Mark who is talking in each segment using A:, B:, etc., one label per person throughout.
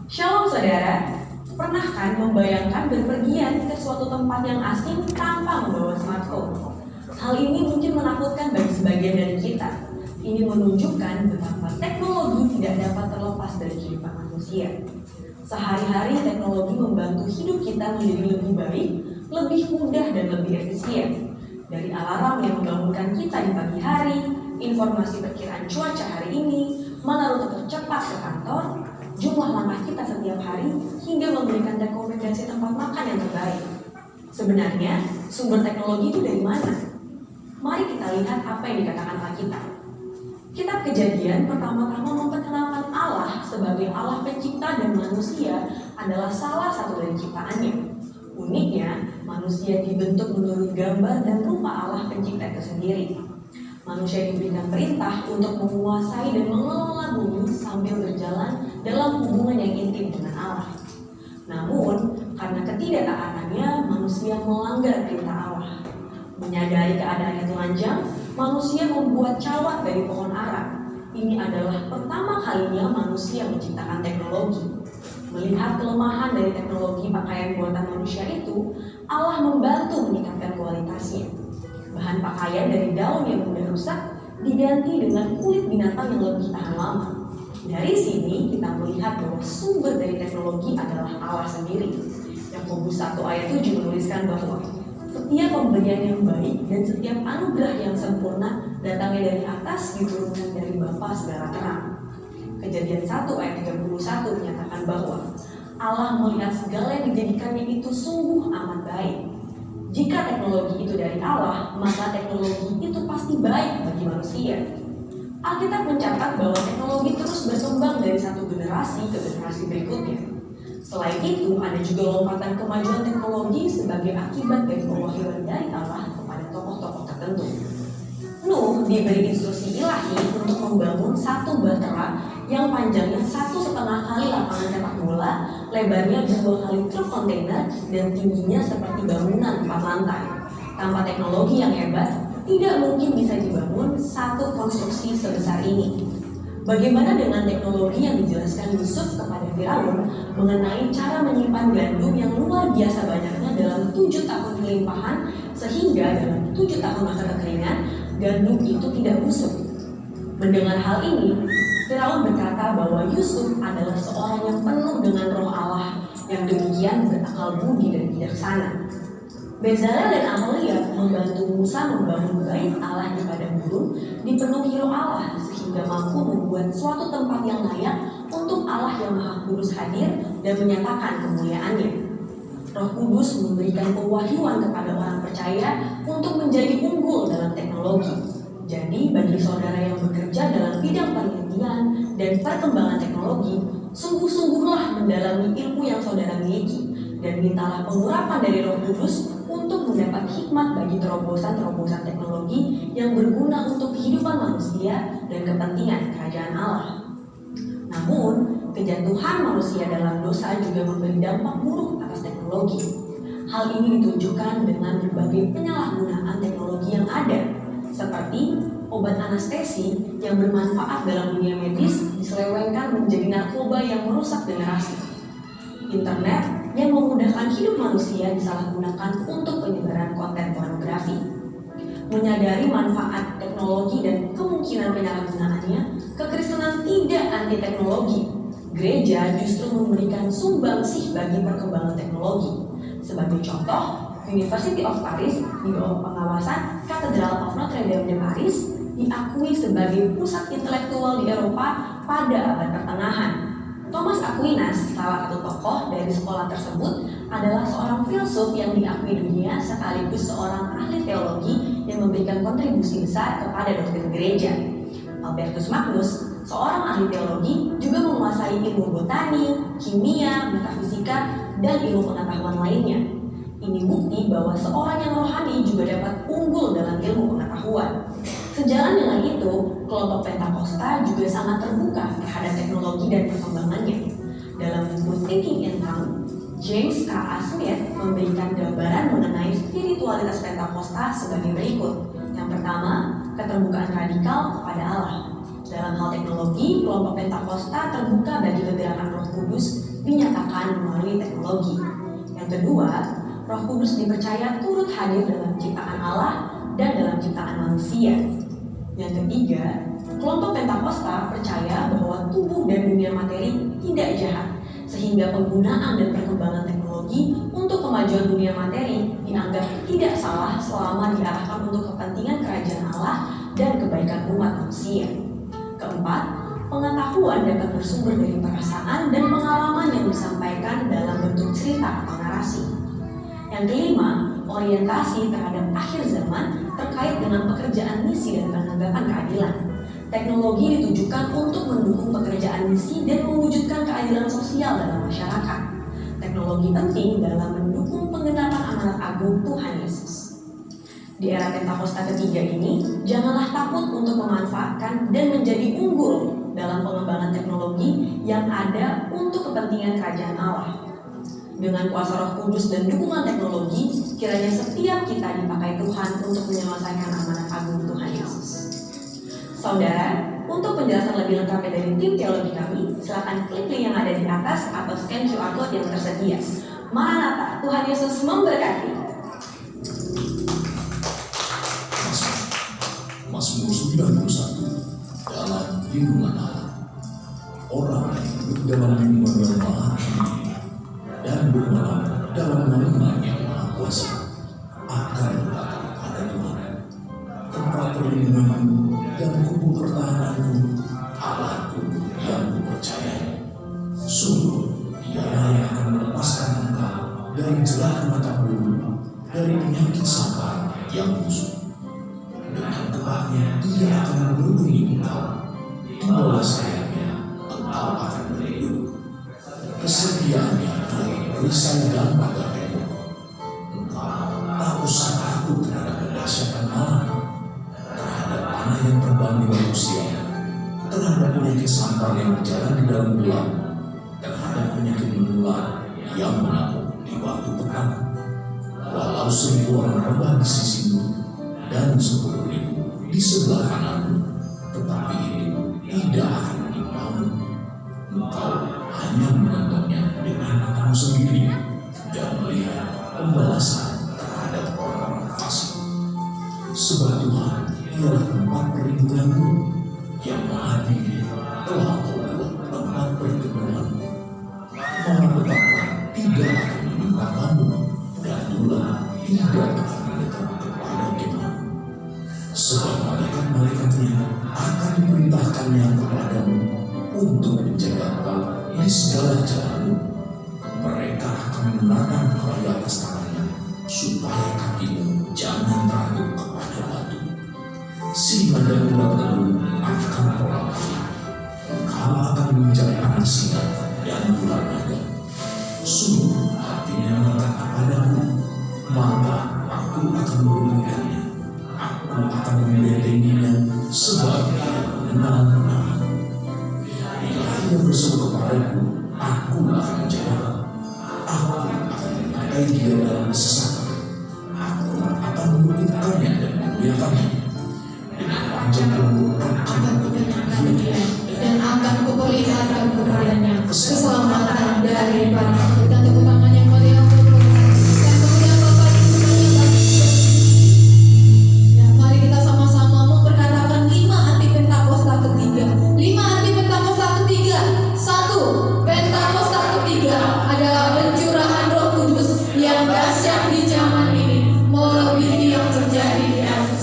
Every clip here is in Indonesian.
A: Shalom saudara, pernah kan membayangkan berpergian ke suatu tempat yang asing tanpa membawa smartphone? Hal ini mungkin menakutkan bagi sebagian dari kita. Ini menunjukkan betapa teknologi tidak dapat terlepas dari kehidupan manusia. Sehari-hari teknologi membantu hidup kita menjadi lebih baik, lebih mudah dan lebih efisien. Dari alarm yang membangunkan kita di pagi hari, informasi perkiraan cuaca hari ini, mana rute tercepat ke kantor, jumlah langkah kita setiap hari, hingga memberikan rekomendasi tempat makan yang terbaik. Sebenarnya, sumber teknologi itu dari mana? Mari kita lihat apa yang dikatakan Alkitab. Kitab Kejadian pertama-tama memperkenalkan Allah sebagai Allah pencipta dan manusia adalah salah satu dari ciptaannya. Uniknya, manusia dibentuk menurut gambar dan rupa Allah pencipta itu sendiri. Manusia diberikan perintah untuk menguasai dan mengelola bumi sambil berjalan dalam hubungan yang intim dengan Allah. Namun, karena ketidaktaatannya, manusia melanggar perintah Allah. Menyadari keadaan yang telanjang, manusia membuat cawat dari pohon ara. Ini adalah pertama kalinya manusia menciptakan teknologi. Melihat kelemahan dari teknologi pakaian buatan manusia itu, Allah membantu meningkatkan kualitasnya. Bahan pakaian dari daun yang mudah rusak diganti dengan kulit binatang yang lebih tahan lama. Dari sini kita melihat bahwa sumber dari teknologi adalah Allah sendiri. Yakobus 1 ayat 7 menuliskan bahwa setiap pemberian yang baik dan setiap anugerah yang sempurna datangnya dari atas, diturunkan dari Bapa segala terang. Kejadian 1 ayat 31 menyatakan bahwa Allah melihat segala yang dijadikannya itu sungguh amat baik. Jika teknologi itu dari Allah, maka teknologi itu pasti baik bagi manusia. Alkitab mencatat bahwa teknologi terus berkembang dari satu generasi ke generasi berikutnya. Selain itu, ada juga lompatan kemajuan teknologi sebagai akibat dari pewahyuan dari Allah kepada tokoh-tokoh tertentu. Nuh diberi instruksi ilahi untuk membangun satu bahtera yang panjangnya 1,5 kali lapangan sepak bola, lebarnya 2 kali truk kontainer, dan tingginya seperti bangunan 4 lantai. Tanpa teknologi yang hebat, tidak mungkin bisa dibangun satu konstruksi sebesar ini. Bagaimana dengan teknologi yang dijelaskan Yusuf kepada Firaun mengenai cara menyimpan gandum yang luar biasa banyaknya dalam 7 tahun kelimpahan, sehingga dalam 7 tahun masa kekeringan, gandum itu tidak busuk? Mendengar hal ini, Firaun berkata bahwa Yusuf adalah seorang yang penuh dengan roh Allah, yang demikian berakal budi dan bijaksana. Bezalel dan Aholia membantu Musa membangun bait Allah di padang gurun, dipenuhi roh Allah sehingga mampu membuat suatu tempat yang layak untuk Allah yang Maha Kudus hadir dan menyatakan kemuliaannya. Roh Kudus memberikan pewahyuan kepada orang percaya untuk menjadi unggul dalam teknologi. Jadi bagi saudara yang bekerja dalam bidang penelitian dan perkembangan teknologi, sungguh-sungguhlah mendalami ilmu yang saudara miliki dan mintalah pengurapan dari Roh Kudus untuk mendapat hikmat bagi terobosan-terobosan teknologi yang berguna untuk kehidupan manusia dan kepentingan kerajaan Allah. Namun, kejatuhan manusia dalam dosa juga memberi dampak buruk atas teknologi. Hal ini ditunjukkan dengan berbagai penyalahgunaan teknologi yang ada, seperti obat anestesi yang bermanfaat dalam dunia medis diselewengkan menjadi narkoba yang merusak generasi. Internet yang memudahkan hidup manusia disalahgunakan untuk penyebaran konten pornografi. Menyadari manfaat teknologi dan kemungkinan penyalahgunaannya, kekristenan tidak anti teknologi. Gereja justru memberikan sumbangsih bagi perkembangan teknologi. Sebagai contoh, University of Paris di bawah pengawasan Cathedral of Notre Dame de Paris diakui sebagai pusat intelektual di Eropa pada abad pertengahan. Thomas Aquinas, salah satu tokoh dari sekolah tersebut, adalah seorang filsuf yang diakui dunia sekaligus seorang ahli teologi yang memberikan kontribusi besar kepada doktrin gereja. Albertus Magnus, seorang ahli teologi, juga menguasai ilmu botani, kimia, metafisika, dan ilmu pengetahuan lainnya. Ini bukti bahwa seorang yang rohani juga dapat unggul dalam ilmu pengetahuan. Sejalan dengan itu, kelompok Pentakosta juga sangat terbuka terhadap teknologi dan perkembangannya. Dalam buku Thinking in Tongues, James K. A. Smith memberikan gambaran mengenai spiritualitas Pentakosta sebagai berikut. Yang pertama, keterbukaan radikal kepada Allah. Dalam hal teknologi, kelompok Pentakosta terbuka bagi ledakan Roh Kudus dinyatakan melalui teknologi. Yang kedua, Roh Kudus dipercaya turut hadir dalam ciptaan Allah dan dalam ciptaan manusia. Yang ketiga, kelompok Pentakosta percaya bahwa tubuh dan dunia materi tidak jahat, sehingga penggunaan dan perkembangan teknologi untuk kemajuan dunia materi dianggap tidak salah selama diarahkan untuk kepentingan kerajaan Allah dan kebaikan umat manusia. Keempat, pengetahuan dapat bersumber dari perasaan dan pengalaman yang disampaikan dalam bentuk cerita atau narasi. Yang kelima, orientasi terhadap akhir zaman terkait dengan pekerjaan misi dan penanggapan keadilan. Teknologi ditujukan untuk mendukung pekerjaan misi dan mewujudkan keadilan sosial dalam masyarakat. Teknologi penting dalam mendukung penggenapan amanat agung Tuhan Yesus. Di era Pentakosta ketiga ini, janganlah takut untuk memanfaatkan dan menjadi unggul dalam pengembangan teknologi yang ada untuk kepentingan kerajaan Allah. Dengan kuasa Roh Kudus dan dukungan teknologi, kiranya setiap kita dipakai Tuhan untuk menyelesaikan amanat agung Tuhan Yesus. Saudara, untuk penjelasan lebih lengkap dari tim teologi kami, silakan klik link yang ada di atas atau scan QR code yang tersedia. Maranatha, Tuhan Yesus memberkati.
B: Mazmur 91 dalam lindungan Allah. Orang yang hidup dalam lindungan yang Maha Tinggi dan bermalam dalam naungan yang Maha Kuasa akan berkata kepada Tuhan, tempat perlindunganku dan kubu pertahananku, Allahku yang kupercayai. Sungguh Dialah yang akan melepaskan engkau dari jerat mata peluru, dari penyakit sampar yang busuk. Dengan kebaknya Ia akan melindungi engkau, di bawah sayapnya engkau akan berlindung. Kesetiaannya adalah perisai dan pagar tembok. Engkau tak usah takut terhadap kedahsyatan malam, terhadap panah yang terbang di bawah siang, terhadap penyakit sampar yang berjalan di dalam gelap, terhadap penyakit menular yang mengamuk di waktu petang. Walau 1000 orang rebah di sisimu dan 10.000 di sebelah kananmu, tetapi itu tidak akan menimpamu. Engkau hanya menontonnya dengan matamu sendiri dan melihat pembalasan terhadap orang-orang fasik. Sebab Tuhan ialah tempat perlindunganmu, yang Maha Tinggi telah Kau buat tempat pertemuanmu. Malapetaka tidak akan menimpa kamu, dan ular tidak akan mendekat kepada kemahmu. Sebab malaikat-malaikatnya akan diperintahkannya kepadamu untuk menjaga engkau di segala jalanmu. Mereka akan menatang engkau di atas tangannya, supaya kakimu jangan teratuk kepada batu. Singa dan ulat telur akan kau lampaui. Engkau akan menginjak anak singa dan ular naga. Sungguh hatinya melekat kepadamu, maka aku akan melindunginya. Aku akan membentenginya, sebab Ia mengenal namaku. Bila Ia berseru kepadaku, aku akan menjawab. Aku akan menyertai dia dalam kesesakan. Aku akan membuktikannya dan memuliakannya. Dengan panjang umur akan kuperlihatkan dia,
C: dan akan kuperlihatkan kepadanya keselamatan daripada. Dan tepuk tangan yang meriah untuk Tuhan. Dan kemudian Bapak Ibu semuanya, ya, mari kita sama-sama memperkatakan 5 arti Pentakosta ketiga. 5 arti Pentakosta ketiga. 1. Pentakosta ketiga adalah pencurahan Roh Kudus yang dahsyat di zaman ini, melebihi yang terjadi di Efesus.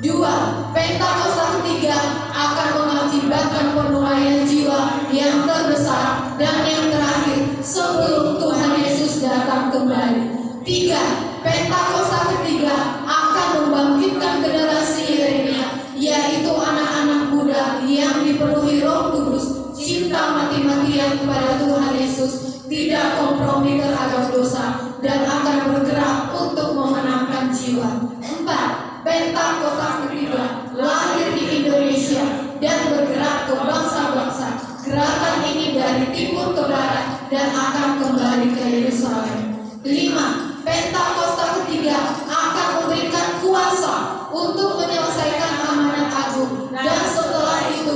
C: 2. Pentakosta ketiga akan mengakibatkan penuraian jiwa yang terbesar dan yang terakhir sebelum Tuhan Yesus datang kembali. 3. Pentakosta ketiga akan membangkitkan generasi Yeremia, yaitu anak-anak muda yang dipenuhi Roh Kudus, cinta mati-matian kepada Tuhan Yesus, tidak kompromi terhadap dosa, dan akan bergerak untuk memenangkan jiwa. 4. Pentakosta ketiga lahir di Indonesia dan bergerak ke bangsa-bangsa. Gerakan ini dari timur ke barat dan akan kembali ke Yerusalem. 5. Pentakosta ketiga akan memberikan kuasa untuk menyelesaikan amanat agung, dan setelah itu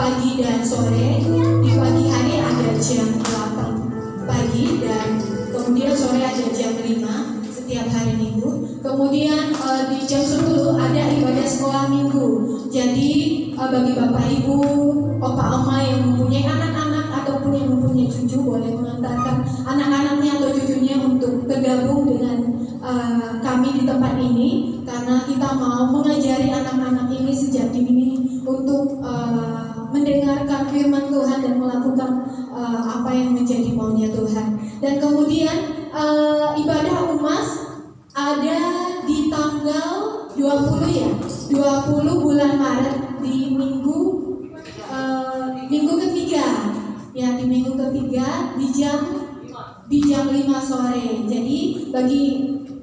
C: pagi dan sore. Di pagi hari ada jam 8 pagi dan kemudian sore ada jam 5 setiap hari Minggu. Kemudian di jam 10 ada ibadah sekolah minggu. Jadi bagi Bapak Ibu, Opa Oma yang mempunyai anak-anak ataupun yang mempunyai cucu boleh mengantarkan anak-anaknya atau cucunya untuk bergabung dengan kami di tempat ini, karena kita mau mengajari anak-anak ini sejak dini untuk mendengarkan firman Tuhan dan melakukan apa yang menjadi maunya Tuhan. Dan kemudian ibadah UMAS ada di tanggal 20 ya, 20 bulan Maret di minggu ketiga ya, di minggu ketiga di jam 5 sore. Jadi bagi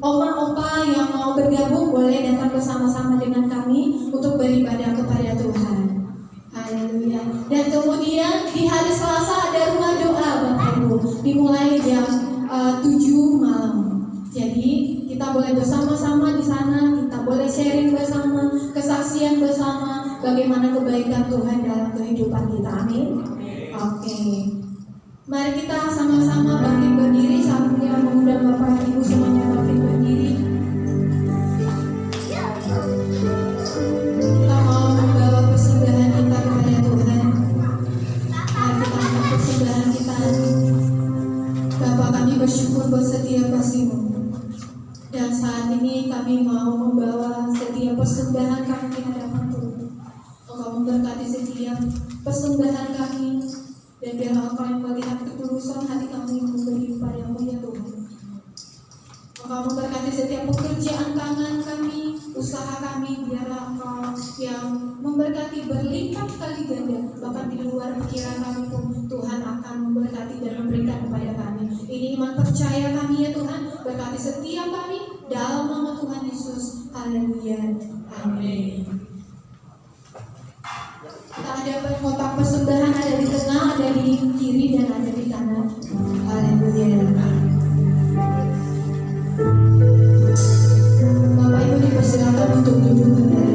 C: oma-opa yang mau bergabung boleh datang bersama-sama dengan kami untuk beribadah kepada Tuhan. Haleluya. Dan kemudian di hari Selasa ada rumah doa Bapak Ibu, dimulai jam 7 malam. Jadi kita boleh bersama-sama di sana, kita boleh sharing bersama, kesaksian bersama bagaimana kebaikan Tuhan dalam kehidupan kita. Amin. Oke. Mari kita sama-sama bangkit berdiri sambil mengundang Bapak Ibu semuanya bangkit berdiri. Kita mau membawa persembahan kita kepada Tuhan. Mari kita angkat persembahan kita. Bapa, kami bersyukur buat setiap kasih-Mu. Dan saat ini kami mau membawa setiap persembahan kami di hadapan Tuhan. Engkau memberkati setiap persembahan kami, dan biar Engkau yang melihat ketulusan hati kami memberi padamu ya Tuhan. Engkau memberkati setiap pekerjaan tangan kami, usaha kami, biar Engkau yang memberkati berlipat kali ganda, bahkan di luar pikiran kami pun Tuhan akan memberkati dan memberikan kepada kami. Ini iman percaya kami ya Tuhan, berkati setiap kami dalam nama Tuhan Yesus. Haleluya. Amin. Kita ada kotak persembahan, ada di tengah, ada di kiri, dan ada di kanan. Haleluya. Bapak Ibu dipersilakan untuk duduk kembali.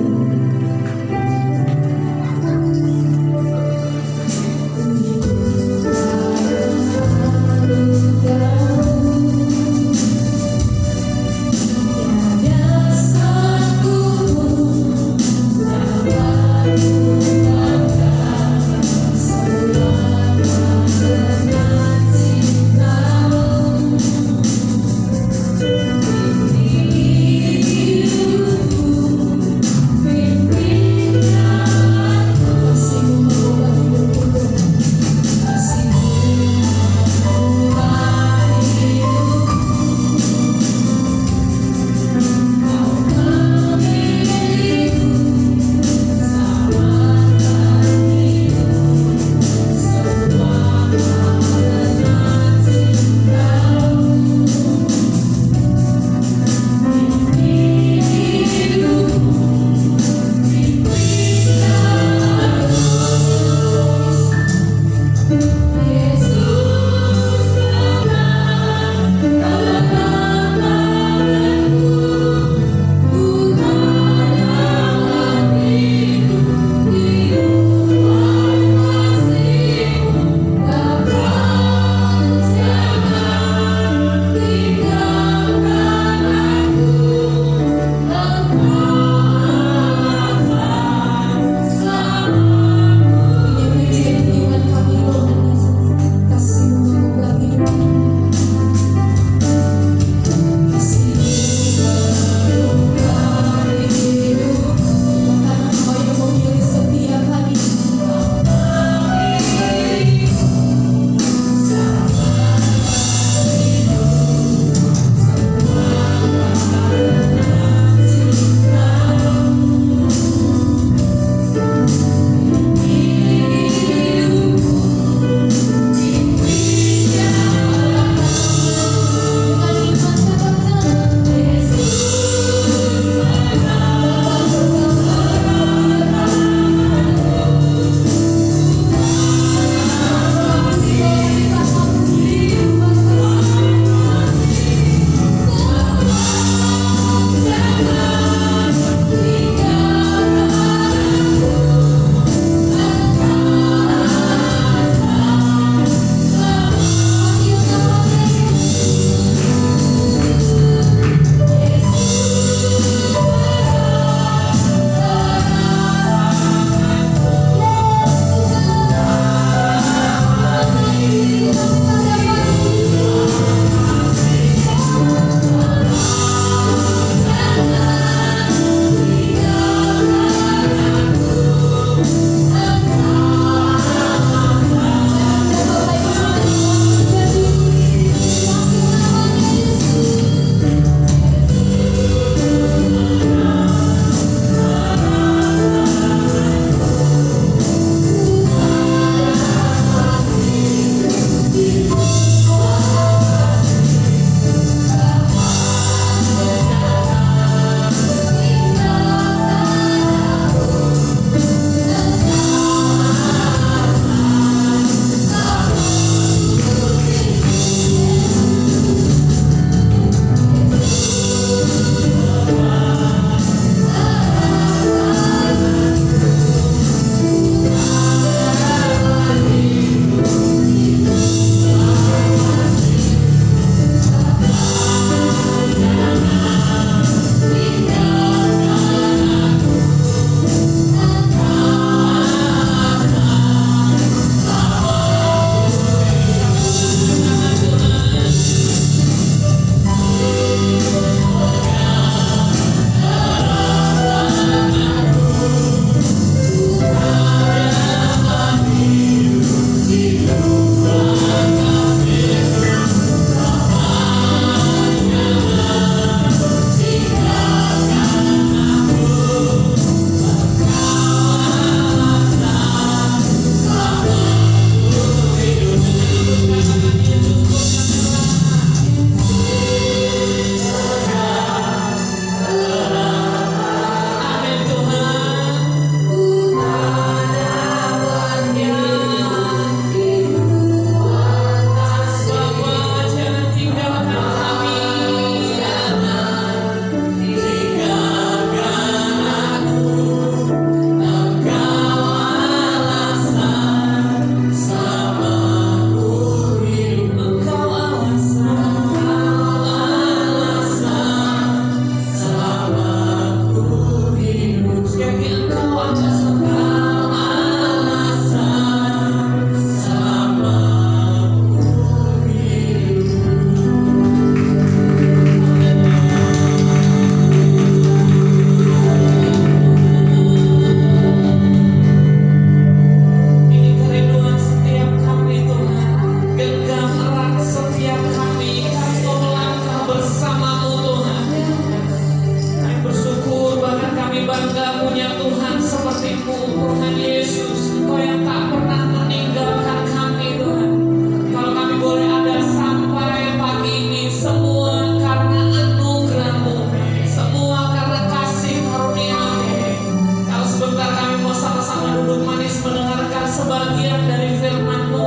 D: sebagian dari firman-Mu,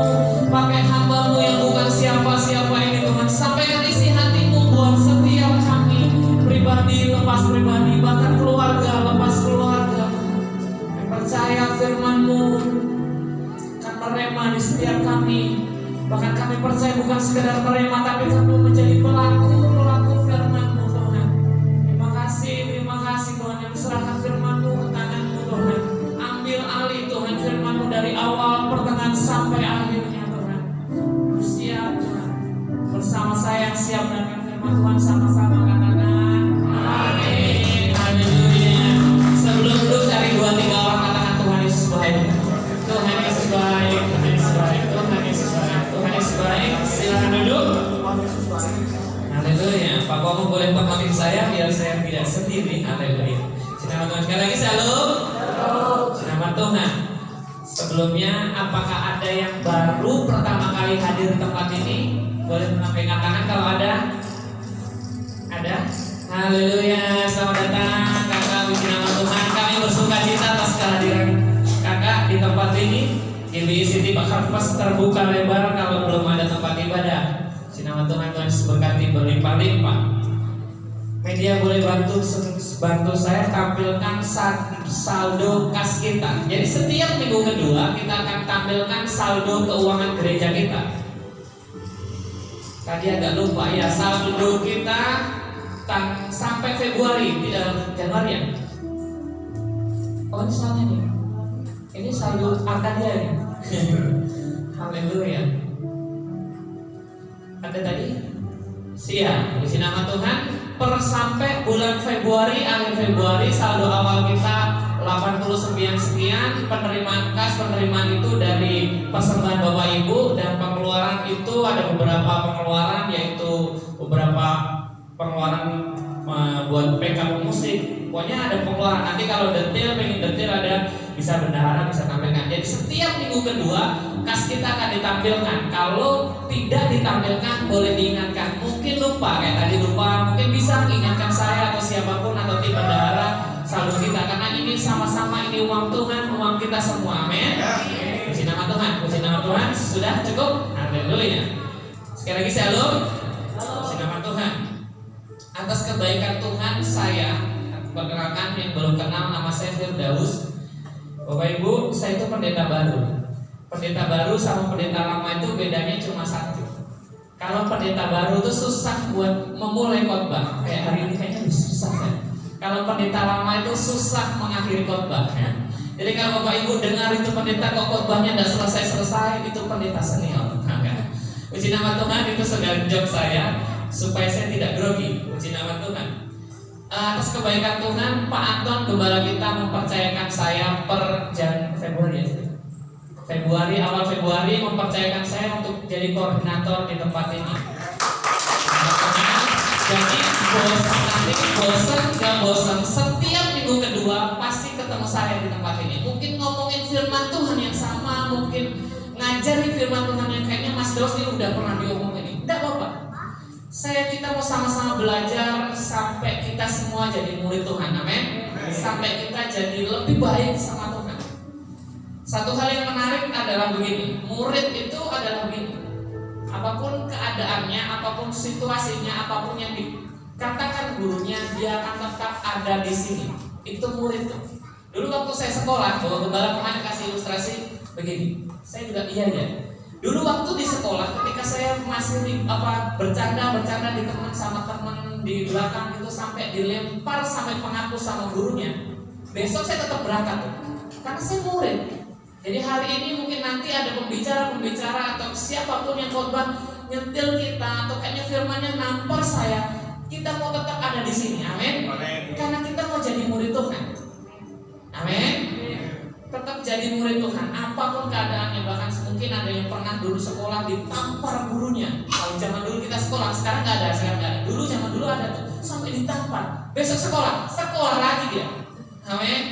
D: pakai hamba-Mu yang bukan siapa-siapa ini Tuhan. Sampaikan isi hati-Mu buat setiap kami, pribadi lepas pribadi, bahkan keluarga lepas keluarga. Kami percaya firman-Mu akan merema di setiap kami. Bahkan kami percaya bukan sekedar merema, tapi kami menjadi pelaku firman-Mu Tuhan. Terima kasih Tuhan, yang serahkan firman-Mu ke tangan-Mu Tuhan. Ambil alih Tuhan firman-Mu dari awal, pertengahan sampai akhirnya Tuhan. Bersiap Tuhan, bersama saya yang siap dengan firman Tuhan, sama-sama katakan amin. Haleluya. Sebelum duduk cari 2-3 orang, katakan Tuhan Yesus baik. Tuhan Yesus baik, Tuhan Yesus baik, Tuhan Yesus baik, Tuhan Yesus baik. Silakan duduk. Haleluya. Pak Komo boleh temanin saya biar saya tidak sendiri. Haleluya. Selamat Tuhan. Sekali lagi shalom. Selamat Tuhan. Sebelumnya, apakah ada yang baru pertama kali hadir di tempat ini? Boleh menampilkan tangan kalau ada? Ada? Haleluya. Selamat datang kakak. Puji nama Tuhan. Kami bersuka cita atas kehadiran kakak di tempat ini. GBI City Pak Harvest terbuka lebar kalau belum ada tempat ibadah. Nama Tuhan, Tuhan berkati berlimpah-limpah. Media boleh bantu saya tampilkan saldo kas kita. Jadi setiap minggu kedua kita akan tampilkan saldo keuangan gereja kita. Tadi agak lupa ya, saldo kita sampai Februari, tidak Januari ya. Oh ini salahnya nih. Ini saldo Arkadia ya. Haleluya. Ada tadi? Siap. Puji nama Tuhan. Per sampai bulan Februari, akhir Februari, saldo awal kita 89 sekian. Penerimaan itu dari persembahan Bapak Ibu, dan pengeluaran itu ada beberapa pengeluaran, yaitu beberapa pengeluaran buat backup musik. Pokoknya ada pengeluaran. Nanti kalau pengen detail ada, bisa bendahara bisa tampilkan. Jadi setiap minggu kedua kas kita akan ditampilkan. Kalau tidak ditampilkan boleh diingatkan. Mungkin lupa, kayak tadi lupa, mungkin bisa mengingatkan saya atau siapapun atau tim bendahara saldo kita, karena ini sama-sama ini uang Tuhan, uang kita semua. Amin. Puji nama Tuhan, puji nama Tuhan. Sudah cukup? Haleluya. Sekali lagi shalom. Puji nama Tuhan. Atas kebaikan Tuhan, saya perkenalkan yang belum kenal, nama saya Firdaus. Bapak Ibu, saya itu pendeta baru. Pendeta baru sama pendeta lama itu bedanya cuma satu. Kalau pendeta baru itu susah buat memulai khotbah. Kayak hari ini kayaknya susah kan. Kalau pendeta lama itu susah mengakhiri khotbah. Jadi kalau Bapak Ibu dengar itu pendeta kok khotbahnya tidak selesai-selesai, itu pendeta senior. Puji nama Tuhan, itu sebagai job saya supaya saya tidak grogi. Puji nama Tuhan. Atas kebaikan Tuhan, Pak Anton gembala kita mempercayakan saya per awal Februari mempercayakan saya untuk jadi koordinator di tempat ini. Jadi bosan, setiap minggu kedua pasti ketemu saya di tempat ini. Mungkin ngomongin firman Tuhan yang sama, mungkin ngajarin firman Tuhan yang kayaknya Mas Daus ini udah pernah diomongin. Tidak apa-apa. Kita mau sama-sama belajar sampai kita semua jadi murid Tuhan, amin. Sampai kita jadi lebih baik sama Tuhan. Satu hal yang menarik adalah begini, murid itu adalah begini. Apapun keadaannya, apapun situasinya, apapun yang dikatakan gurunya, dia akan tetap ada di sini. Itu murid tuh. Dulu waktu saya sekolah, bahwa gembala kemarin kasih ilustrasi begini. Saya juga iya ya. Dulu waktu di sekolah, ketika saya masih bercanda di teman sama teman di belakang itu sampai dilempar sampai penghapus sama gurunya, besok saya tetap berangkat tuh, karena saya murid. Jadi hari ini mungkin nanti ada pembicara atau siapapun yang khotbah nyentil kita atau kayaknya firmannya nampar saya, kita mau tetap ada di sini, amin. Karena kita mau jadi murid Tuhan, amin. Tetap jadi murid Tuhan, apapun keadaannya. Bahkan mungkin ada yang pernah dulu sekolah ditampar gurunya. Kalau zaman dulu kita sekolah, sekarang nggak ada. Dulu zaman dulu ada tuh, sampai ditampar. Besok sekolah lagi dia, amin.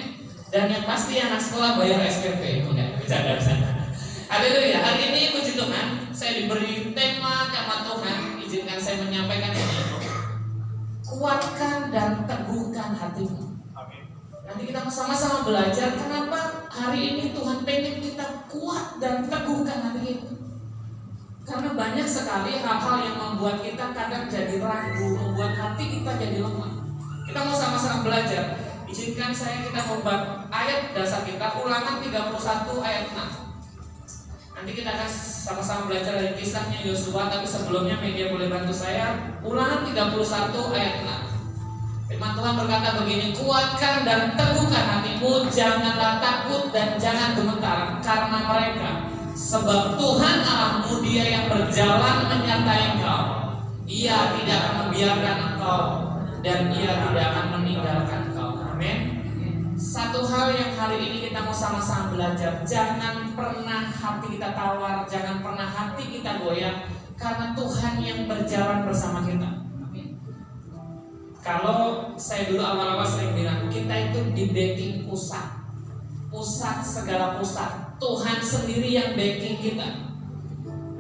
D: Dan yang pasti anak sekolah bayar SPP, enggak bercanda. Haleluya. Hari ini puji Tuhan, saya diberi tema sama Tuhan. Izinkan saya menyampaikan ini. Kuatkan dan teguhkan hatimu. Nanti kita sama-sama belajar kenapa hari ini Tuhan pengen kita kuat dan teguhkan hati kita. Karena banyak sekali hal-hal yang membuat kita kadang jadi ragu, membuat hati kita jadi lemah. Kita mau sama-sama belajar. Izinkan saya kita membuat ayat dasar kita, Ulangan 31 ayat 6. Nanti kita akan sama-sama belajar dari kisahnya Yosua, tapi sebelumnya media boleh bantu saya. Ulangan 31 ayat 6. Firman Tuhan berkata begini, kuatkan dan teguhkan hatimu, janganlah takut dan jangan gemetar karena mereka. Sebab Tuhan Allahmu, Dia yang berjalan menyertai engkau. Ia tidak akan membiarkan engkau dan Ia tidak akan meninggalkan engkau. Amin. Satu hal yang hari ini kita mau sama-sama belajar, jangan pernah hati kita tawar, jangan pernah hati kita goyah, karena Tuhan yang berjalan bersama kita. Amin. Kalau saya dulu awal-awal sering bilang, kita itu di backing pusat segala pusat. Tuhan sendiri yang backing kita.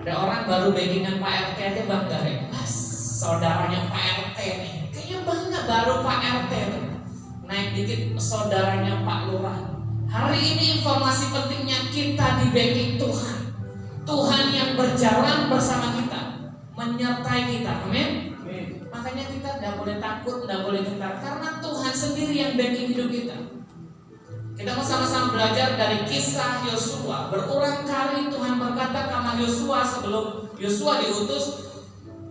D: Ada orang baru backingan Pak RT aja bangga ya, mas saudaranya Pak RT nih, kayaknya bangga baru Pak RT tuh. Naik dikit saudaranya Pak Lurah. Hari ini informasi pentingnya kita di backing Tuhan. Tuhan yang berjalan bersama kita, menyertai kita. Amin. Makanya kita tidak boleh takut, tidak boleh gentar, karena Tuhan sendiri yang backing hidup kita. Kita mau sama-sama belajar dari kisah Yosua. Berulang kali Tuhan berkata sama Yosua sebelum Yosua diutus,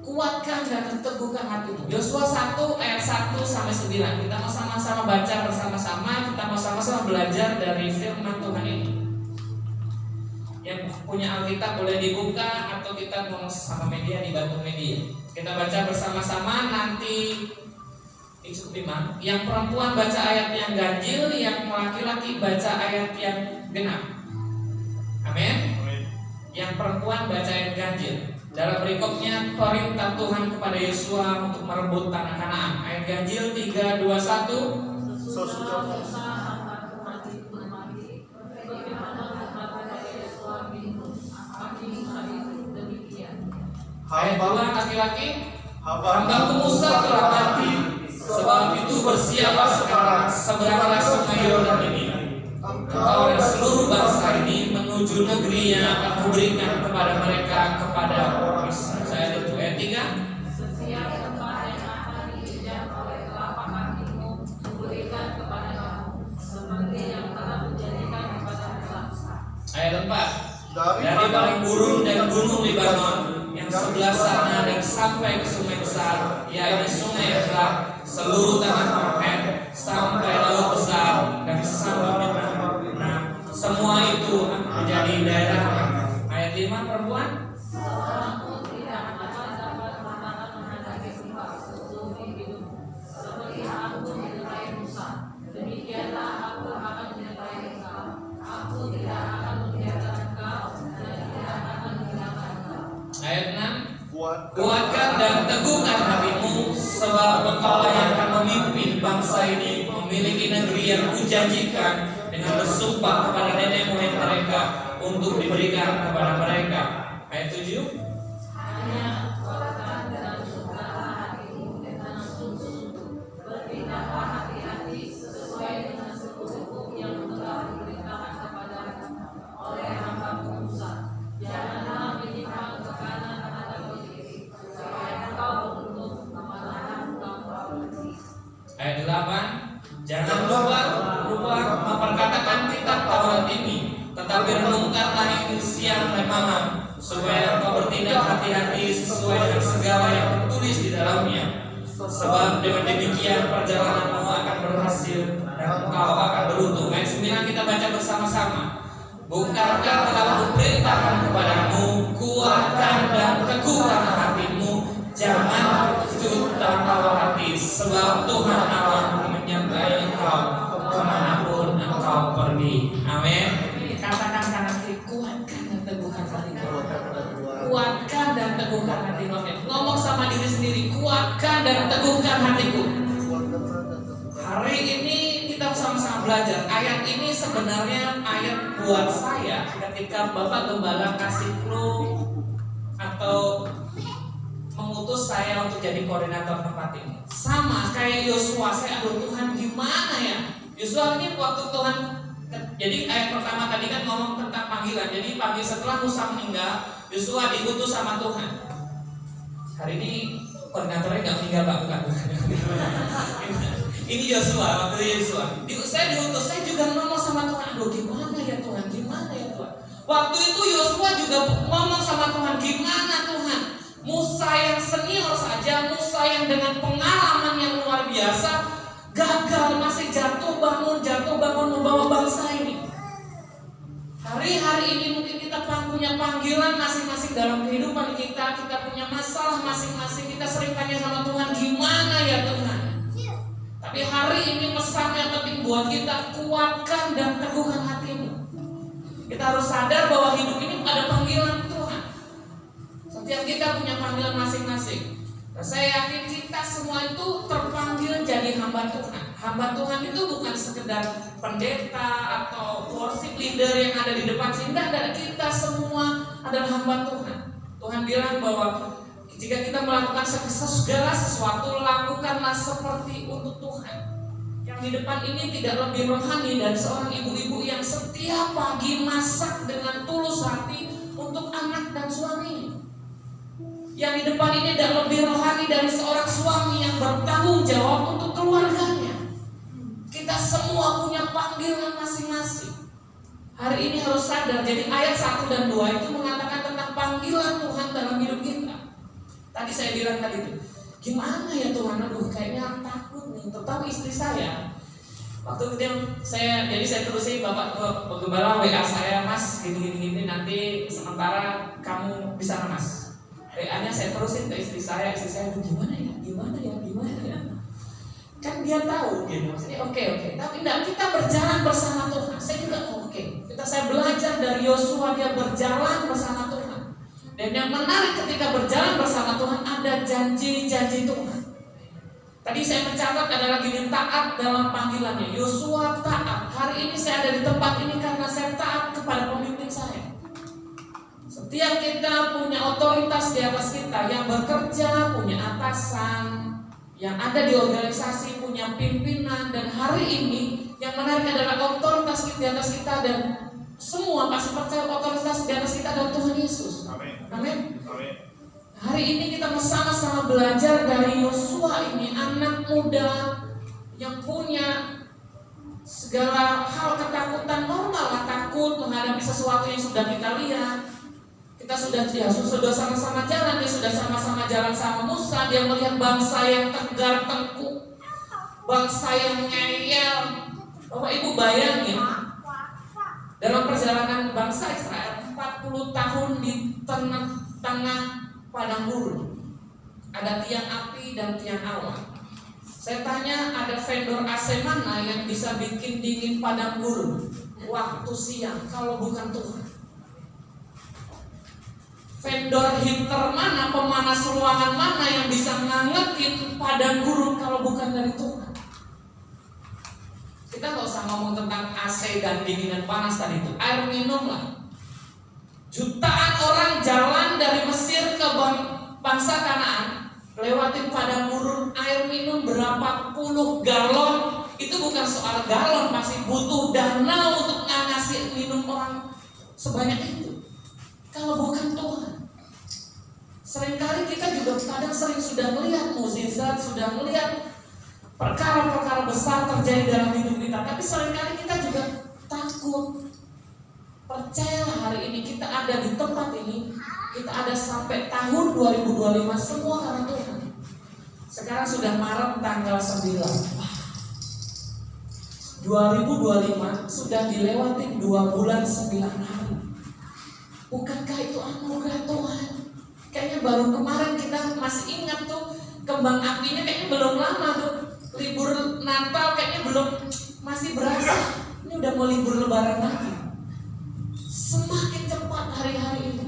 D: kuatkan dan teguhkan hatimu. Yosua 1 ayat 1 sampai 9. Kita mau sama-sama baca bersama-sama. Kita mau sama-sama belajar dari firman Tuhan ini. Yang punya Alkitab boleh dibuka, atau kita mau sama media, dibantu media. Kita baca bersama-sama, nanti cukup 5. Yang perempuan baca ayat yang ganjil, yang laki-laki baca ayat yang genap. Amin. Yang perempuan baca ayat ganjil. Dalam berikutnya perintah Tuhan kepada Yosua untuk merebut tanah Kanaan. Ayat ganjil 3, 2, 1. Ayat 2 laki-laki, hambaku Musa telah mati. Sebab itu bersiaplah sekarang, seberanglah sungai Yordan ini, engkau dan seluruh bangsa ini menuju negeri yang akan kuberikan kepada mereka, kepada orang Israel. Saya itu ayat 3. Setiap tempat yang akan diinjak oleh telapak kakimu kuberikan kepada kamu, seperti yang telah menjadikan kepada Musa. Ayat 4. Dari paling gurun dan gunung Libanon yang sebelah sana dan sampai ke sungai besar, yaitu sungai Efrat, seluruh tanah Moab sampai laut besar dan sampai Lebanon. Semua itu menjadi daerah. Ayat 5 perempuan. Seperti aku menyertai Musa, demikianlah aku akan menyertai engkau. Aku tidak akan membiarkan engkau dan tidak akan meninggalkan engkau. Ayat 6. Kuatkan dan teguhkan hatimu, sebab engkau yang akan memimpin bangsa ini memiliki negeri yang kujanjikan dengan bersumpah kepada nenek moyang mereka untuk diberikan kepada mereka. Ayat 7. Hanya kuatkan dan teguhkanlah hatimu dengan sungguh-sungguh, bertindaklah hati-hati sesuai dengan seluruh hukum yang telah diberitakan kepadamu oleh hamba Musa. Janganlah menyimpang ke kanan atau ke kiri, supaya engkau beruntung kemana engkau pergi. Ayat 8. Jangan lupa memperkatakan kitab Taurat ini, tetapi renungkanlah ini siang dan malam, supaya engkau bertindak hati-hati sesuai dengan segala yang tertulis di dalamnya. Sebab dengan demikian perjalananmu akan berhasil dan engkau akan beruntung. Ayat 9 kita baca bersama-sama. Bukankah telah kuperintahkan kepadamu, kuatkan dan teguhkan hatimu, jangan kecut dan tawar hati, sebab Tuhan Allah menyertai engkau kemanapun engkau pergi. Amin. Katakan kanan kiri, kuatkan dan teguhkan hatimu. Kuatkan dan teguhkan hatimu. Ngomong sama diri sendiri, kuatkan dan teguhkan hatiku. Hari ini kita sama-sama belajar. Ayat ini sebenarnya ayat buat saya ketika Bapak Gembala kasih clue atau mengutus saya untuk jadi koordinator tempat ini. Sama kayak Yosua, saya aduh Tuhan gimana ya? Yosua ini waktu Tuhan Jadi ayat pertama tadi kan ngomong tentang panggilan. Jadi pagi setelah Musa meninggal, Yosua diutus sama Tuhan. Hari ini koordinatornya nggak meninggal Pak, bukan. Ini Yosua, waktu Yosua. Saya diutus, saya juga ngomong sama Tuhan. Aduh, gimana ya Tuhan, gimana ya Tuhan. Waktu itu Yosua juga ngomong sama Tuhan, gimana Tuhan. Musa yang senior saja, Musa yang dengan pengalaman yang luar biasa, gagal, masih jatuh bangun membawa bangsa ini. Hari-hari ini mungkin kita punya panggilan masing-masing dalam kehidupan kita. Kita punya masalah masing-masing. Kita sering tanya sama Tuhan, gimana ya Tuhan. Tapi hari ini pesan yang penting buat kita, kuatkan dan teguhkan hatimu. Kita harus sadar bahwa hidup ini ada panggilan Tuhan. Setiap kita punya panggilan masing-masing. Nah, saya yakin kita semua itu terpanggil jadi hamba Tuhan. Hamba Tuhan itu bukan sekedar pendeta atau worship leader yang ada di depan sini. Dan kita semua adalah hamba Tuhan. Tuhan bilang bahwa jika kita melakukan segala sesuatu, lakukanlah seperti untuk Tuhan. Yang di depan ini tidak lebih rohani dari seorang ibu-ibu yang setiap pagi masak dengan tulus hati untuk anak dan suaminya. Yang di depan ini tidak lebih rohani dari seorang suami yang bertanggung jawab untuk keluarganya. Kita semua punya panggilan masing-masing. Hari ini harus sadar. Jadi ayat 1 dan 2 itu mengatakan tentang panggilan Tuhan dalam hidup kita. Tadi saya bilang tadi itu, gimana ya Tuhan, aduh kayaknya takut nih. Terutama istri saya. Waktu itu saya terusin Bapak Gembala WA saya, Mas gini nanti sementara kamu di sana Mas. WA-nya saya terusin ke istri saya, aduh gimana ya. Kan dia tahu gitu, maksudnya oke. Tapi enggak, kita berjalan bersama Tuhan. Saya juga oke. Saya belajar dari Yosua, dia berjalan bersama Tuhan. Dan yang menarik ketika berjalan bersama Tuhan ada janji-janji Tuhan. Tadi saya mencatat ada lagi yang taat dalam panggilannya. Yosua taat. Hari ini saya ada di tempat ini karena saya taat kepada pemimpin saya. Setiap kita punya otoritas di atas kita, yang bekerja punya atasan, yang ada di organisasi punya pimpinan. Dan hari ini yang menarik adalah otoritas di atas kita, dan semua pasti percaya otoritas di atas kita adalah Tuhan Yesus. Amin. Hari ini kita bersama-sama belajar dari Yosua ini, anak muda yang punya segala hal ketakutan normal lah, takut menghadapi sesuatu yang sudah kita lihat. Kita sudah sama-sama jalan, dia sudah sama-sama jalan sama Musa. Dia melihat bangsa yang tegar tengkuk, bangsa yang ngeyel. Bapak Ibu bayangin, dalam perjalanan bangsa Israel 40 tahun di tengah padang gurun, ada tiang api dan tiang awan. Saya tanya, ada vendor AC mana yang bisa bikin dingin padang gurun waktu siang kalau bukan Tuhan? Vendor heater mana, pemanas ruangan mana yang bisa ngangetin padang gurun kalau bukan dari Tuhan? Kita nggak usah ngomong tentang AC dan dingin dan panas tadi itu. Air minum lah. Jutaan orang jalan dari Mesir ke bangsa Kanaan, lewatin padang gurun, air minum berapa puluh galon. Itu bukan soal galon, masih butuh dana untuk ngasih minum orang sebanyak itu. Kalau bukan Tuhan. Seringkali kita juga kadang sudah melihat mukjizat, sudah melihat perkara-perkara besar terjadi dalam hidup kita, tapi seringkali kita juga takut. Percayalah, hari ini kita ada di tempat ini, kita ada sampai tahun 2025 semua karena Tuhan. Sekarang sudah Maret tanggal 9. 2025 sudah dilewati 2 bulan 9 hari. Bukankah itu anugerah Tuhan? Kayaknya baru kemarin kita masih ingat tuh kembang apinya, kayaknya belum lama tuh. Libur Natal kayaknya belum, masih berasa. Ini udah mau libur Lebaran lagi. Semakin cepat hari-hari ini.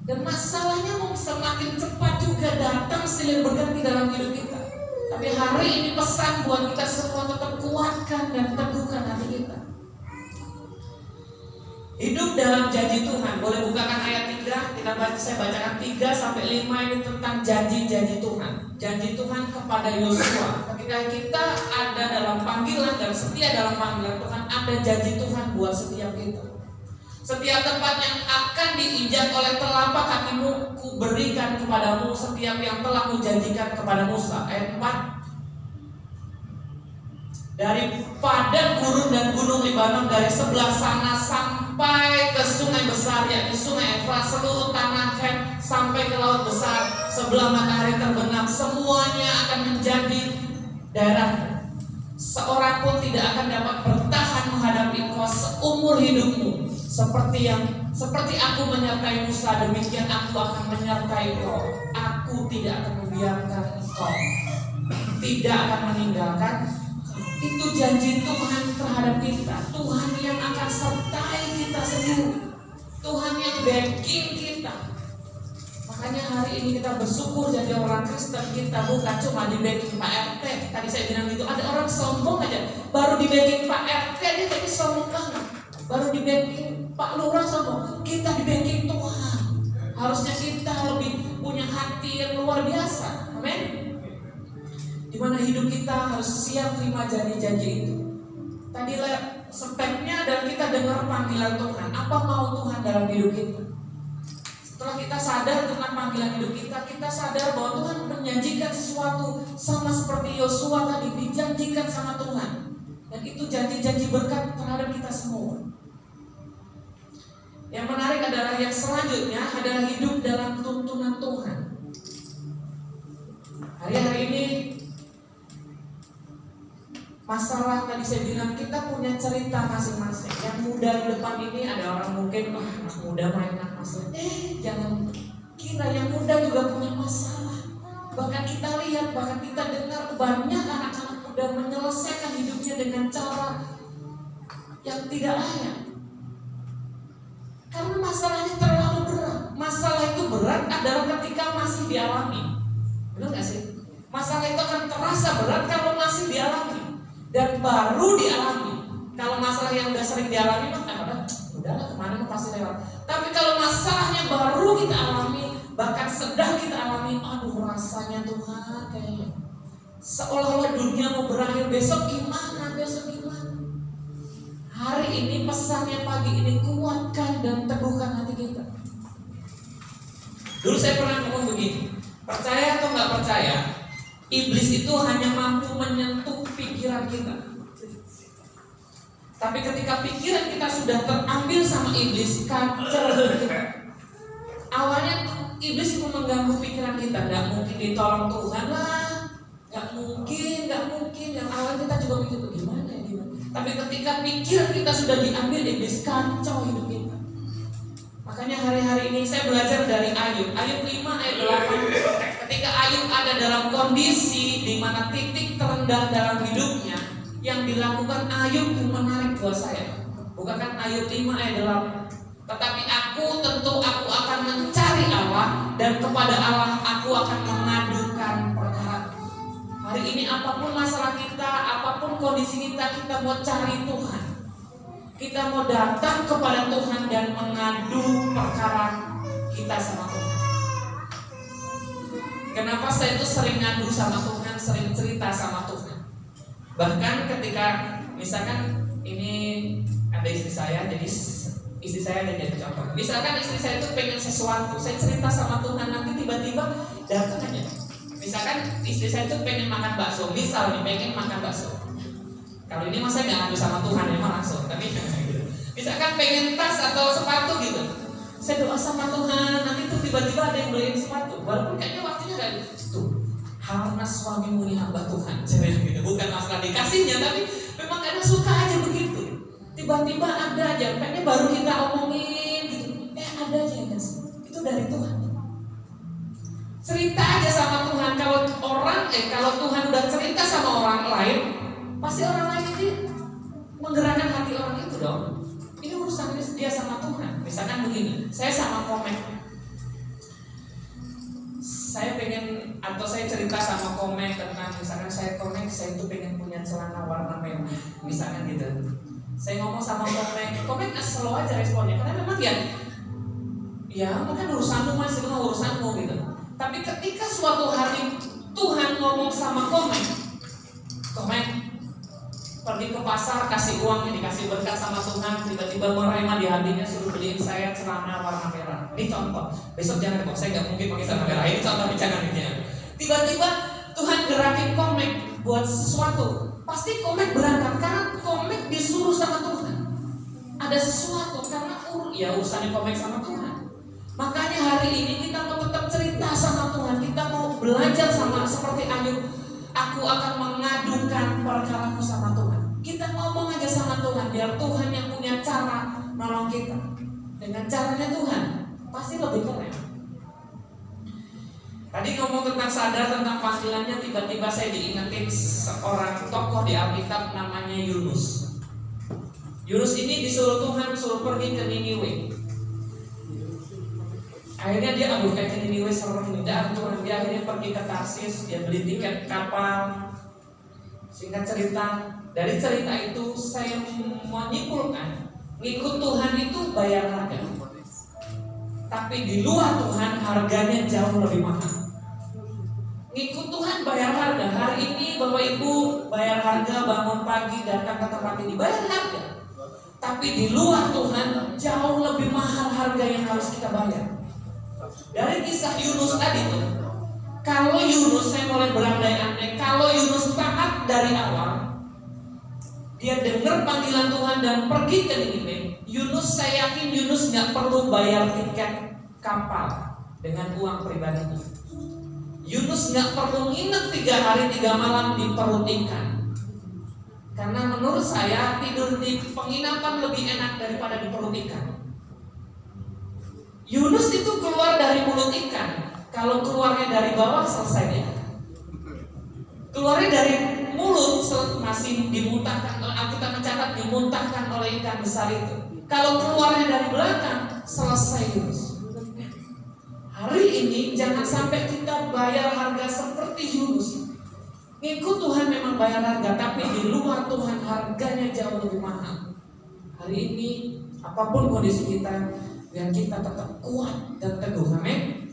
D: Dan masalahnya mau semakin cepat juga datang silih berganti dalam hidup kita. Tapi hari ini pesan buat kita semua, tetap kuatkan dan teguhkan hati kita. Hidup dalam janji Tuhan. Boleh bukakan ayat 3, saya bacakan 3 sampai 5 ini tentang janji-janji Tuhan. janji Tuhan kepada Yosua. Ketika kita ada dalam panggilan dan setia dalam panggilan Tuhan, ada janji Tuhan buat setiap kita. Setiap tempat yang akan diinjak oleh telapak kakimu, ku berikan kepadamu setiap yang telah kujanjikan kepada Musa. Ayat 4. Dari padang gurun dan gunung Libanon, dari sebelah sana sampai ke sungai besar, yakni sungai Efrat, seluruh tanah Het sampai ke laut besar, sebelah matahari terbenam, semuanya akan menjadi daerah. Seorang pun tidak akan dapat bertahan menghadapi engkau seumur hidupmu. Seperti aku menyertai Musa, demikian aku akan menyertai engkau. Aku tidak akan membiarkan engkau, tidak akan meninggalkan. Itu janji Tuhan terhadap kita. Tuhan yang akan sertai kita sendiri, Tuhan yang backing kita. Makanya hari ini kita bersyukur jadi orang Kristen. Kita bukan cuma di backing Pak RT. Tadi saya bilang gitu, ada orang sombong aja, baru di backing Pak RT dia jadi sombong banget. Baru di backing Pak Lurah sombong. Kita di backing Tuhan. Harusnya kita lebih punya hati yang luar biasa. Amin. Di mana hidup kita harus siap terima janji-janji itu. Tadi stepnya adalah kita dengar panggilan Tuhan. Apa mau Tuhan dalam hidup kita? Setelah kita sadar tentang panggilan hidup kita, kita sadar bahwa Tuhan menjanjikan sesuatu sama seperti Yosua tadi dijanjikan sama Tuhan. Dan itu janji-janji berkat terhadap kita semua. Yang menarik adalah yang selanjutnya adalah hidup dalam tuntunan Tuhan. Hari-hari ini masalah tadi saya bilang kita punya cerita masing-masing. Yang muda di depan ini ada orang mungkin anak muda mainan masalah. Jangan kira yang muda juga punya masalah. Bahkan kita lihat, bahkan kita dengar banyak anak-anak muda menyelesaikan hidupnya dengan cara yang tidak layak. Karena masalahnya terlalu berat. Masalah itu berat adalah ketika masih dialami. Benar nggak sih? Masalah itu akan terasa berat kalau masih dialami dan baru dialami. Kalau masalah yang udah sering dialami mah udahlah kemana mah pasti lewat. Tapi kalau masalahnya baru kita alami, bahkan sedang kita alami, aduh rasanya Tuhan kayaknya seolah-olah dunia mau berakhir, besok gimana. Hari ini pesannya pagi ini, kuatkan dan teguhkan hati kita. Dulu saya pernah ngomong begini, percaya atau nggak percaya, iblis itu hanya mampu menyentuh pikiran kita. Tapi ketika pikiran kita sudah terambil sama iblis, kacau. Awalnya iblis mau mengganggu pikiran kita, nggak mungkin ditolong Tuhan lah, nggak mungkin. Yang awal kita juga mikir gimana. Tapi ketika pikiran kita sudah diambil iblis, kacau hidup kita. Makanya hari-hari ini saya belajar dari Ayub 5 ayat 8. Ketika Ayub ada dalam kondisi di mana titik terendah dalam hidupnya, yang dilakukan Ayub itu menarik buat saya. Bukakan Ayub 5 ayat 8. Tetapi aku akan mencari Allah, dan kepada Allah aku akan mengadukan perkara. Hari ini apapun masalah kita, apapun kondisi kita mau cari Tuhan. Kita mau datang kepada Tuhan dan mengadu perkara kita sama Tuhan. Kenapa saya itu sering ngadu sama Tuhan, sering cerita sama Tuhan. Bahkan ketika misalkan ini ada istri saya, jadi istri saya ada jadi contoh. Misalkan istri saya itu pengen sesuatu, saya cerita sama Tuhan, nanti tiba-tiba datang aja. Misalkan istri saya itu pengen makan bakso, pengen makan bakso. Kalau ini masa nggak ngadu sama Tuhan, emang langsung. Tapi misalkan pengen tas atau sepatu gitu, saya doa sama Tuhan, nanti tuh tiba-tiba ada yang beliin sepatu. Walaupun kayaknya waktunya nggak tuh. Harna suamimu ini hamba Tuhan, gitu. Bukan masalah dikasihnya, tapi memang kadang suka aja begitu. Tiba-tiba ada aja, kayaknya baru kita omongin gitu, ada aja yang kasih. Itu dari Tuhan. Cerita aja sama Tuhan. Kalau Tuhan udah cerita sama orang lain, pasti orang lain ini menggerakkan hati orang itu dong. Ini urusan dia sama Tuhan. Misalkan begini, saya sama Komeng, saya pengen, atau saya cerita sama Komeng tentang, misalkan saya itu pengen punya celana warna merah, misalkan gitu. Saya ngomong sama Komeng slow aja responnya, karena memang ya mungkin urusanmu mas, itu urusanmu gitu. Tapi ketika suatu hari Tuhan ngomong sama Komeng, pergi ke pasar, kasih uangnya, dikasih berkat sama Tuhan, tiba-tiba merema di hatinya, suruh beliin saya celana warna merah. Ini contoh, besok jangan kok, saya nggak mungkin pakai celana merah. Ini contoh bicaranya. Tiba-tiba Tuhan gerakin Komeng buat sesuatu, pasti Komeng berangkat karena Komeng disuruh sama Tuhan. Ada sesuatu karena urusannya Komeng sama Tuhan. Makanya hari ini kita mau tetap cerita sama Tuhan, kita mau belajar sama seperti Ayub. Aku akan mengadukan perkaraku sama Tuhan. Kita ngomong aja sama Tuhan, biar Tuhan yang punya cara nolong kita. Dengan caranya Tuhan, pasti lebih keren. Tadi ngomong tentang sadar tentang panggilannya, tiba-tiba saya diingetin seorang tokoh di Alkitab namanya Yunus. Yunus ini disuruh Tuhan suruh pergi ke Niniwe. Akhirnya dia kayak ke Niniwe serem, tidak Tuhan. Dia akhirnya pergi ke Tarsis, dia beli tiket kapal. Singkat cerita, dari cerita itu saya menyimpulkan, ngikut Tuhan itu bayar harga. Tapi di luar Tuhan harganya jauh lebih mahal. Ngikut Tuhan bayar harga. Hari ini Bapak Ibu bayar harga, bangun pagi datang ke tempat ini bayar harga. Tapi di luar Tuhan jauh lebih mahal harga yang harus kita bayar. Dari kisah Yunus tadi tuh, kalau Yunus, saya mulai berandai-andai, kalau Yunus taat dari awal, dia dengar panggilan Tuhan dan pergi ke Niniwe, Yunus, saya yakin Yunus nggak perlu bayar tiket kapal dengan uang pribadinya. Yunus nggak perlu nginep 3 hari 3 malam di perut ikan. Karena menurut saya tidur di penginapan lebih enak daripada di perut ikan. Yunus itu keluar dari mulut ikan. Kalau keluarnya dari bawah selesai dia. Keluarnya dari mulut masih dimuntahkan. Alkitab mencatat dimuntahkan oleh ikan besar itu. Kalau keluarnya dari belakang selesai Yunus. Hari ini jangan sampai kita bayar harga seperti Yunus. Ngikut Tuhan memang bayar harga, tapi di luar Tuhan harganya jauh lebih mahal. Hari ini apapun kondisi kita, biar kita tetap kuat dan teguh, amin.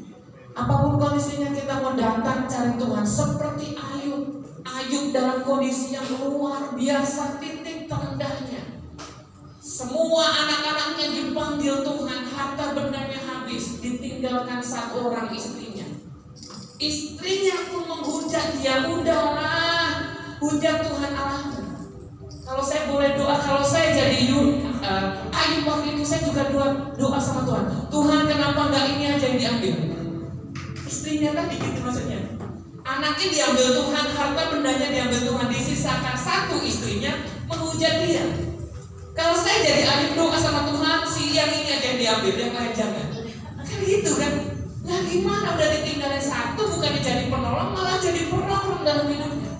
D: Apapun kondisinya kita mau datang cari Tuhan seperti Ayub. Ayub dalam kondisi yang luar biasa, titik terendahnya. Semua anak-anaknya dipanggil Tuhan, harta bendanya habis, ditinggalkan 1 orang istrinya. Istrinya pun menghujat dia, udahlah, hujat Tuhan Allahmu. Kalau saya boleh doa, kalau saya jadi Ayub waktu itu saya juga doa sama Tuhan. Tuhan kenapa nggak ini aja yang diambil? Istrinya tadi gitu maksudnya. Anaknya diambil Tuhan, harta bendanya diambil Tuhan, disisakan 1 istrinya menghujat dia. Kalau saya jadi Ayub doa sama Tuhan, si yang ini aja yang diambil, yang lain jangan. Kan gitu kan? Nah gimana udah ditinggalin 1, bukannya jadi penolong, malah jadi penolong dalam hidupnya.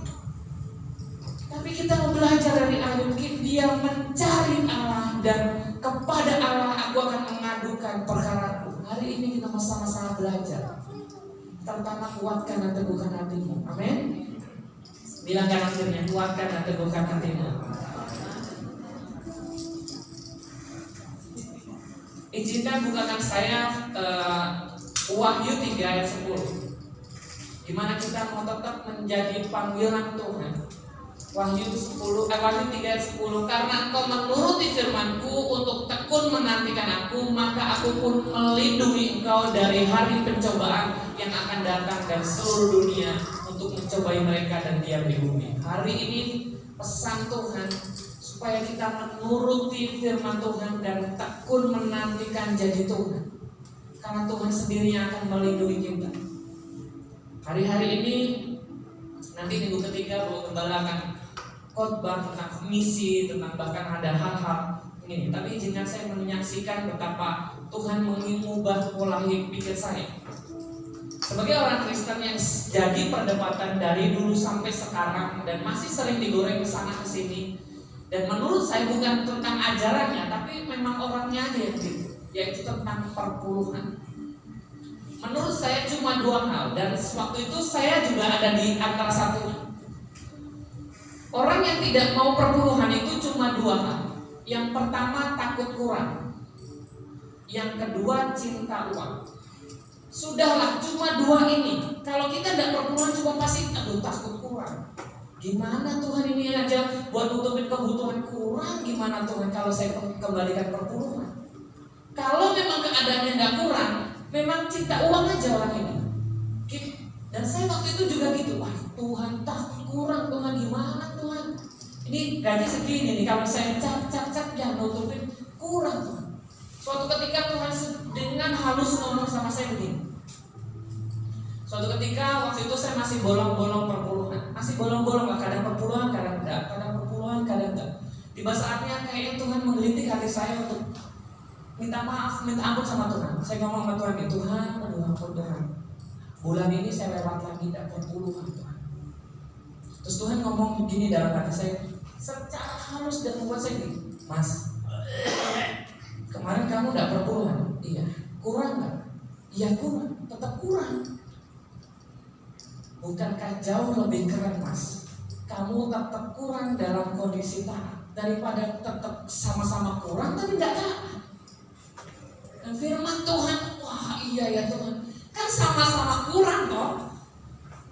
D: Tapi kita mau belajar dari Ayub, dia mencari Allah dan kepada Allah aku akan mengadukan perkaraku. Hari ini kita sama-sama belajar. Pertama, kuatkan dan teguhkan hatimu. Amin. Bilang kan akhirnya, kuatkan dan teguhkan hatimu. Izinkan bukakan saya Wahyu 3 ayat 10. Dimana kita mau tetap menjadi panggilan Tuhan. Wahyu 3 ayat 10. Karena engkau menuruti firman-Ku untuk tekun menantikan aku, maka aku pun melindungi engkau dari hari pencobaan yang akan datang dari seluruh dunia untuk mencobai mereka dan diam di bumi. Hari ini pesan Tuhan supaya kita menuruti firman Tuhan dan tekun menantikan janji Tuhan. Karena Tuhan sendiri yang akan melindungi kita. Hari-hari ini, nanti minggu ketiga Bapak Gembala akan khotbah tentang misi, tentang bahkan ada hal-hal ini. Tapi izinkan saya menyaksikan betapa Tuhan mengubah pola pikir saya. Sebagai orang Kristen yang jadi perdebatan dari dulu sampai sekarang dan masih sering digoreng ke sana ke sini. Dan menurut saya bukan tentang ajarannya, tapi memang orangnya aja yang gitu, yaitu tentang perpuluhan. Menurut saya cuma 2 hal, dan waktu itu saya juga ada di antara satunya. Orang yang tidak mau perpuluhan itu cuma 2 hal. Yang pertama takut kurang, yang kedua cinta uang. Sudahlah, cuma 2 ini. Kalau kita tidak perpuluhan cuma pasti aduh takut kurang. Gimana Tuhan ini aja buat nutupin kebutuhan kurang, gimana Tuhan kalau saya kembalikan perpuluhan? Kalau memang keadaannya nggak kurang, memang cinta uang aja orang ini. Dan saya waktu itu juga gitu, wah Tuhan takut kurang, Tuhan gimana Tuhan? Ini gaji segini nih, kalau saya cap ya nutupin kurang Tuhan. Suatu ketika Tuhan dengan halus ngomong sama saya begini. Suatu ketika waktu itu saya masih bolong-bolong perpuluhan, masih bolong-bolong lah, kadang perpuluhan, kadang enggak, kadang perpuluhan, kadang enggak. Tiba saatnya kayaknya Tuhan menggelitik hati saya untuk minta maaf, minta ampun sama Tuhan. Saya ngomong sama Tuhan, Tuhan, aduh ampun Tuhan, bulan ini saya lewat lagi tidak perpuluhan Tuhan. Terus Tuhan ngomong begini dalam hati saya, secara halus dan membuat saya gini, Mas, kemarin kamu tidak perpuluhan, iya, kurang nggak? Iya kurang, tetap kurang. Bukankah jauh lebih keren Mas, kamu tetap kurang dalam kondisi taat daripada tetap sama-sama kurang tapi tidak taat. Dan firman Tuhan, wah iya ya Tuhan, kan sama-sama kurang toh.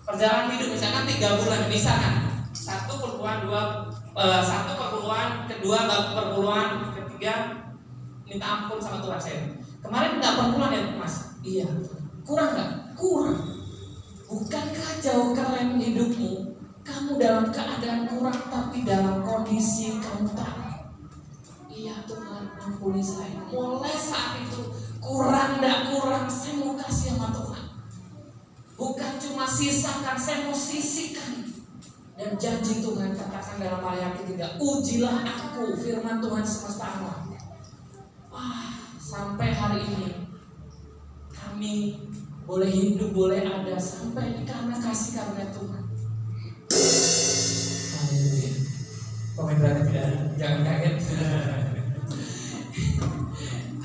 D: Perjalanan hidup misalkan 3 bulan, misalkan 1 perpuluhan, 1 perpuluhan, kedua perpuluhan, ketiga minta ampun sama Tuhan saya. Kemarin nggak perpuluhan ya Mas? Iya. Kurang nggak? Kurang. Bukankah jauh keren hidupmu? Kamu dalam keadaan kurang tapi dalam kondisi kamu taat. Iya Tuhan, ampuni saya. Mulai saat itu kurang nggak kurang, saya mau kasih sama Tuhan. Bukan cuma sisakan, saya mau sisihkan. Dan janji Tuhan katakan dalam ayat 3, ujilah aku, firman Tuhan semesta alam. Wah, sampai hari ini kami boleh hidup, boleh ada sampai ini karena kasih karunia Tuhan. Haleluya. Komentarnya tidak ada, jangan kaget.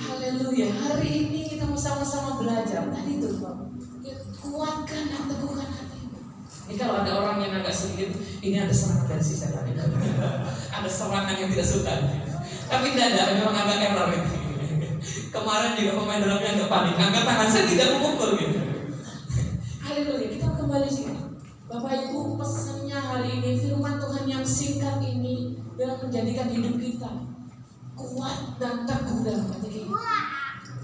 D: Haleluya. Hari ini kita mau sama-sama belajar. Tadi itu kuatkan dan teguhkan hatimu. Ini kalau ada orang yang agak sedikit, ini ada serangan dari si setan. Ada serangan yang tidak suka. Tapi tidak ada, memang agak error itu. Kemarin juga pemain drumnya agak panik, angkat tangan, saya tidak memukul gitu. Haleluya, kita kembali sini. Bapak Ibu, pesannya hari ini, firman Tuhan yang singkat ini dalam menjadikan hidup kita kuat dan teguh dalam hati kita.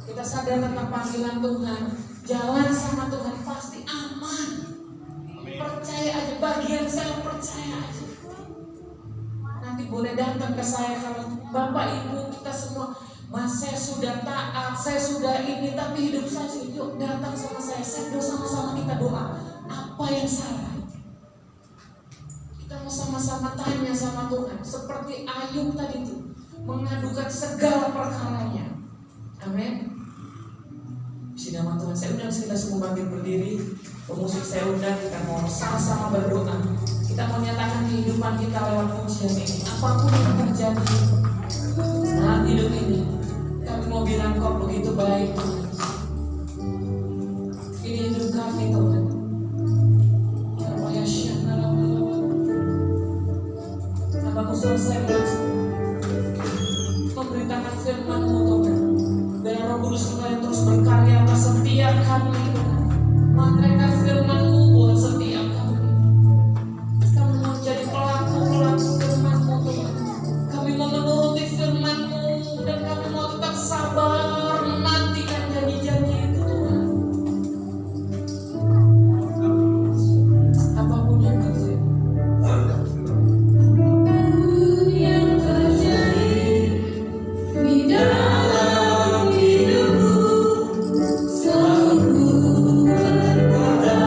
D: Kita sadar tentang panggilan Tuhan, jalan sama Tuhan pasti aman. Percaya aja, bagian saya percaya aja. Nanti boleh datang ke saya kalau Bapak Ibu kita semua, Mas saya sudah taat, saya sudah ini, tapi hidup saya yuk datang sama saya sama-sama kita doa. Apa yang salah? Kita mau sama-sama tanya sama Tuhan, seperti Ayub tadi itu, mengadukan segala perkaranya. Amin. Puji nama Tuhan. Saya undang kita semua bangkit berdiri. Pemusik saya undang, kita mau sama-sama berdoa. Kita mau nyatakan kehidupan kita lewat pujian ini. Apapun yang terjadi dalam hidup ini, kami mau bilang kau begitu baik Tuhan. Ini hidup kami Tuhan. Aku selesai memberitakan firman-Mu Tuhan. Dan Roh Kudus yang terus berkarya atas setiap kami Tuhan. Mantaikan firman-Mu buat setiap kami. Kami mau jadi pelaku-pelaku firman-Mu Tuhan. Kami mau menuruti firman-Mu dan kami mau tetap sabar menantikan janji-janji itu Tuhan. Apapun yang terjadi.
C: Di dalam hidupku selalu berkata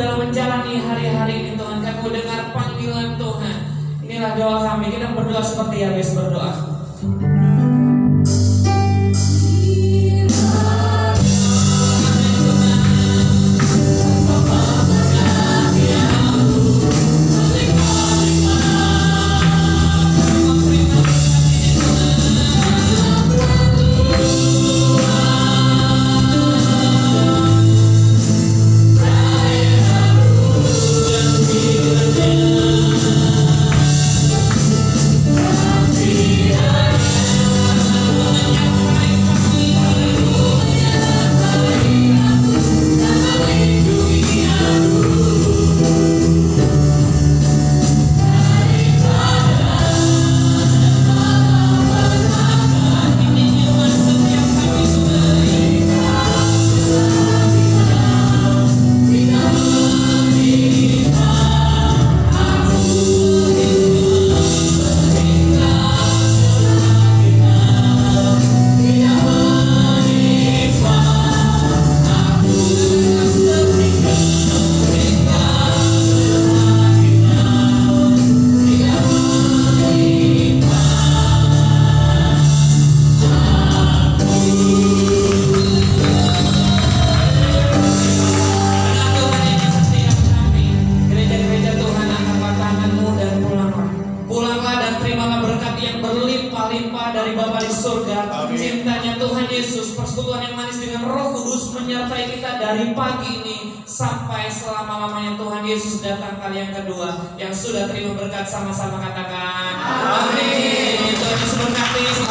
D: dalam menjalani hari-hari ini Tuhan. Kami mendengar panggilan Tuhan. Inilah doa kami, kita berdoa seperti Yabes berdoa. Cintanya Tuhan Yesus, persekutuan yang manis dengan Roh Kudus menyertai kita dari pagi ini sampai selama-lamanya. Tuhan Yesus datang kali yang kedua. Yang sudah terima berkat sama-sama katakan amin. Tuhan Yesus berkati.